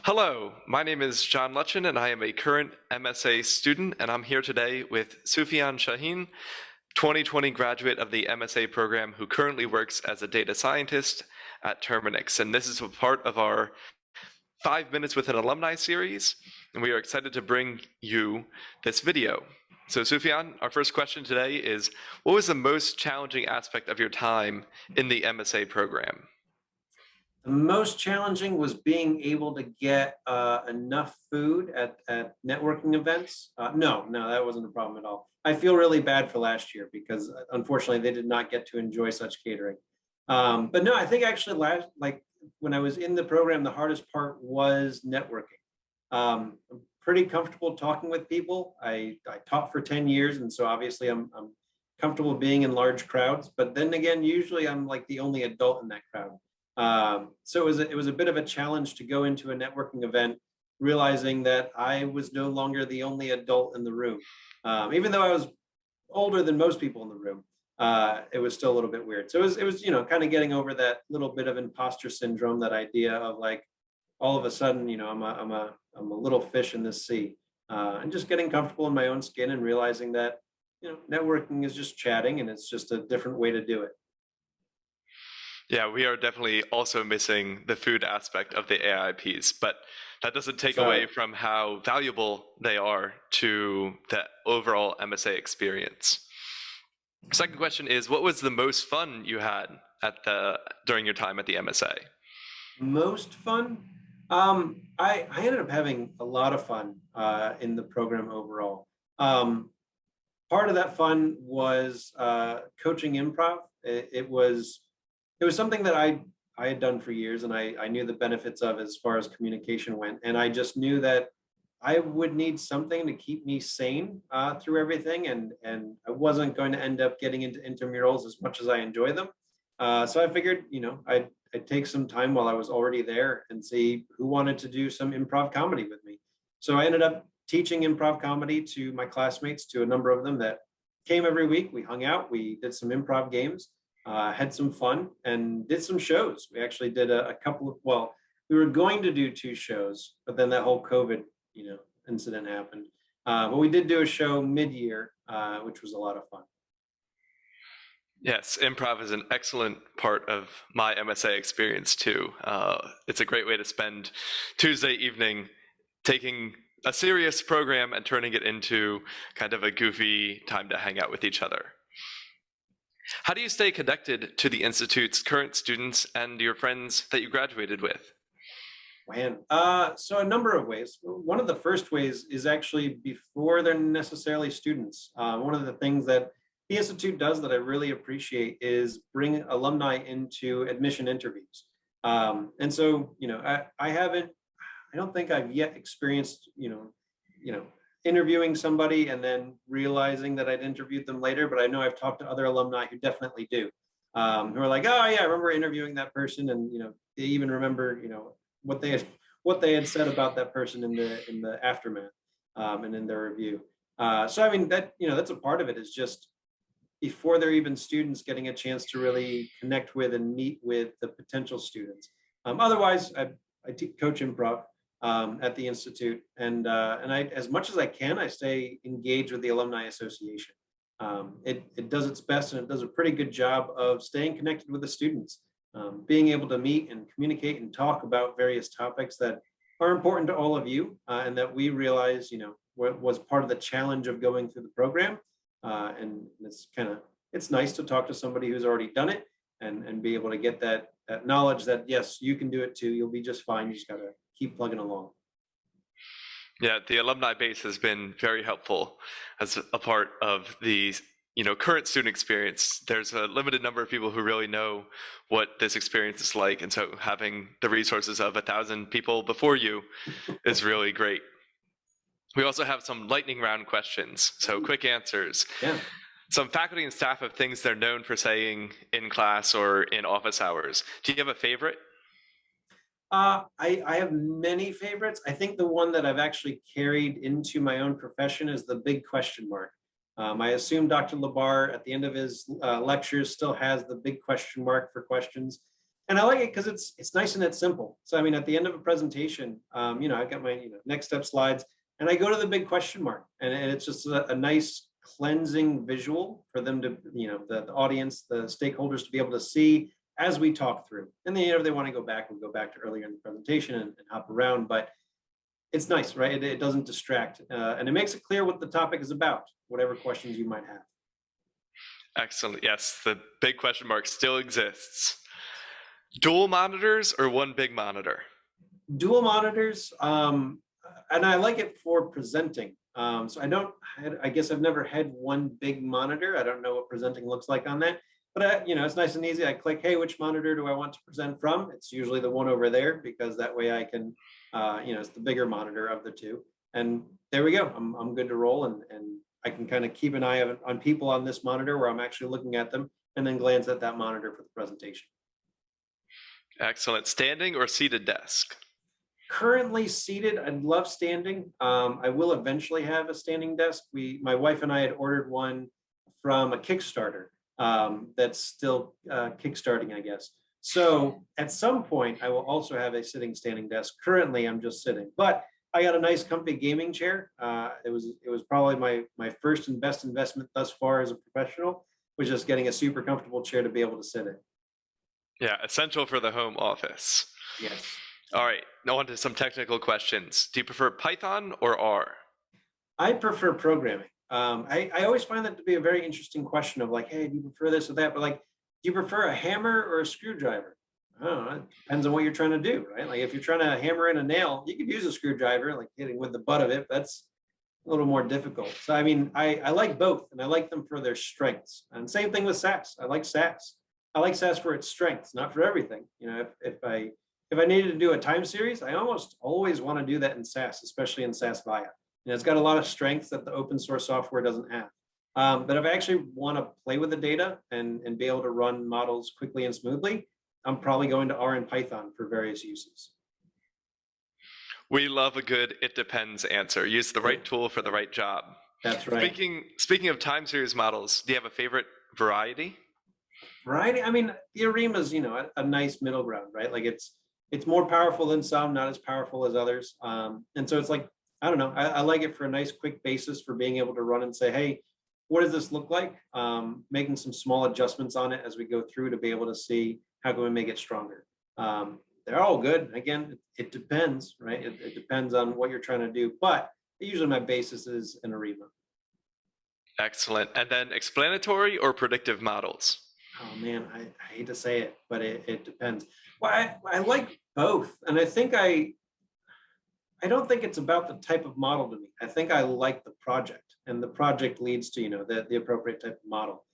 Hello, my name is John Lutchen, and I am a current MSA student, and I'm here today with Sufyan Shahin, 2020 graduate of the MSA program who currently works as a data scientist at Terminix. And this is a part of our 5 Minutes with an Alumni series, and we are excited to bring you this video. So Sufyan, our first question today is, what was the most challenging aspect of your time in the MSA program? The most challenging was being able to get enough food at networking events. No, that wasn't a problem at all. I feel really bad for last year because unfortunately they did not get to enjoy such catering. But no, I think actually like when I was in the program, the hardest part was networking. I'm pretty comfortable talking with people. I taught for 10 years, and so obviously I'm comfortable being in large crowds. But then again, usually I'm like the only adult in that crowd. So it was a bit of a challenge to go into a networking event, realizing that I was no longer the only adult in the room. Even though I was older than most people in the room, it was still a little bit weird. So it was kind of getting over that little bit of imposter syndrome, that idea of like all of a sudden, I'm a little fish in this sea, and just getting comfortable in my own skin and realizing that networking is just chatting and it's just a different way to do it. Yeah, we are definitely also missing the food aspect of the AIPs, but that doesn't take So away from how valuable they are to the overall MSA experience. Second question is, what was the most fun you had during your time at the MSA? most fun. I ended up having a lot of fun in the program overall. Um, Part of that fun was coaching improv. It was something that I had done for years, and I knew the benefits of as far as communication went. And I just knew that I would need something to keep me sane through everything, and I wasn't going to end up getting into intramurals as much as I enjoy them. So I figured, I'd take some time while I was already there and see who wanted to do some improv comedy with me. So I ended up teaching improv comedy to my classmates, to a number of them that came every week. We hung out, we did some improv games, had some fun, and did some shows. We actually did a couple of, well, we were going to do two shows, but then that whole COVID, incident happened. But we did do a show mid-year, which was a lot of fun. Yes, improv is an excellent part of my MSA experience too. It's a great way to spend Tuesday evening taking a serious program and turning it into kind of a goofy time to hang out with each other. How do you stay connected to the Institute's current students and your friends that you graduated with? Man, so a number of ways. One of the first ways is actually before they're necessarily students. One of the things that the Institute does that I really appreciate is bring alumni into admission interviews. And so, I don't think I've yet experienced, interviewing somebody and then realizing that I'd interviewed them later, but I know I've talked to other alumni who definitely do, who are like, oh yeah, I remember interviewing that person, and they even remember, what they had what they had said about that person in the aftermath, and in their review. So I mean that that's a part of it, is just before they're even students, getting a chance to really connect with and meet with the potential students. Otherwise, I coach improv at the institute, and I, as much as I can, I stay engaged with the alumni association. It does its best, and it does a pretty good job of staying connected with the students, being able to meet and communicate and talk about various topics that are important to all of you, and that we realize, what was part of the challenge of going through the program. And it's nice to talk to somebody who's already done it, and be able to get that knowledge that yes, you can do it too. You'll be just fine. You just gotta keep plugging along. Yeah, the alumni base has been very helpful as a part of the current student experience. There's a limited number of people who really know what this experience is like, and so having the resources of 1,000 people before you is really great. We also have some lightning round questions, so quick answers. Yeah. Some faculty and staff have things they're known for saying in class or in office hours. Do you have a favorite? I have many favorites. I think the one that I've actually carried into my own profession is the big question mark. I assume Dr. Labar at the end of his lectures still has the big question mark for questions. And I like it because it's nice and it's simple. So I mean, at the end of a presentation, I've got my next step slides, and I go to the big question mark, and it's just a nice cleansing visual for them to, the audience, the stakeholders to be able to see as we talk through. And then, if they want to go back, we'll go back to earlier in the presentation and hop around. But it's nice, right? It doesn't distract, and it makes it clear what the topic is about, whatever questions you might have. Excellent. Yes, the big question mark still exists. Dual monitors or one big monitor? Dual monitors, and I like it for presenting. So I guess I've never had one big monitor. I don't know what presenting looks like on that, but it's nice and easy. I click, hey, which monitor do I want to present from? It's usually the one over there, because that way I can, it's the bigger monitor of the two. And there we go. I'm good to roll, and I can kind of keep an eye on people on this monitor where I'm actually looking at them, and then glance at that monitor for the presentation. Excellent. Standing or seated desk? Currently seated. I'd love standing. I will eventually have a standing desk. My wife and I had ordered one from a Kickstarter that's still kickstarting, I guess. So at some point, I will also have a sitting standing desk. Currently, I'm just sitting, but I got a nice comfy gaming chair. It was probably my first and best investment thus far as a professional, was just getting a super comfortable chair to be able to sit in. Yeah, essential for the home office. Yes. All right, now on to some technical questions. Do you prefer Python or R? I prefer programming. I always find that to be a very interesting question of like, hey, do you prefer this or that? But like, do you prefer a hammer or a screwdriver? I don't know. It depends on what you're trying to do, right? Like if you're trying to hammer in a nail, you could use a screwdriver, like hitting with the butt of it. That's a little more difficult. So I mean, I like both, and I like them for their strengths. And same thing with SAS. I like SAS. I like SAS for its strengths, not for everything. If I needed to do a time series, I almost always want to do that in SAS, especially in SAS Viya. It's got a lot of strengths that the open source software doesn't have. But if I actually want to play with the data and be able to run models quickly and smoothly, I'm probably going to R and Python for various uses. We love a good "it depends" answer. Use the right tool for the right job. That's right. Speaking of time series models, do you have a favorite variety? Variety. I mean, the ARIMA's, a nice middle ground, right? Like it's more powerful than some, not as powerful as others. And so it's like, I don't know, I like it for a nice quick basis for being able to run and say, hey, what does this look like? Making some small adjustments on it as we go through to be able to see how can we make it stronger. They're all good. Again, it depends, right? It depends on what you're trying to do, but usually my basis is an ARIMA. Excellent. And then explanatory or predictive models? Oh man, I hate to say it, but it depends. Well, I like both. And I don't think it's about the type of model to me. I think I like the project, and the project leads to, the appropriate type of model.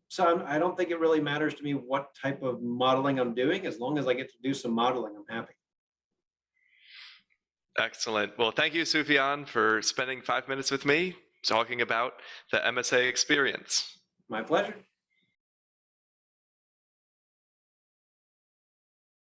So I don't think it really matters to me what type of modeling I'm doing. As long as I get to do some modeling, I'm happy. Excellent. Well, thank you, Sufyan, for spending 5 minutes with me talking about the MSA experience. My pleasure.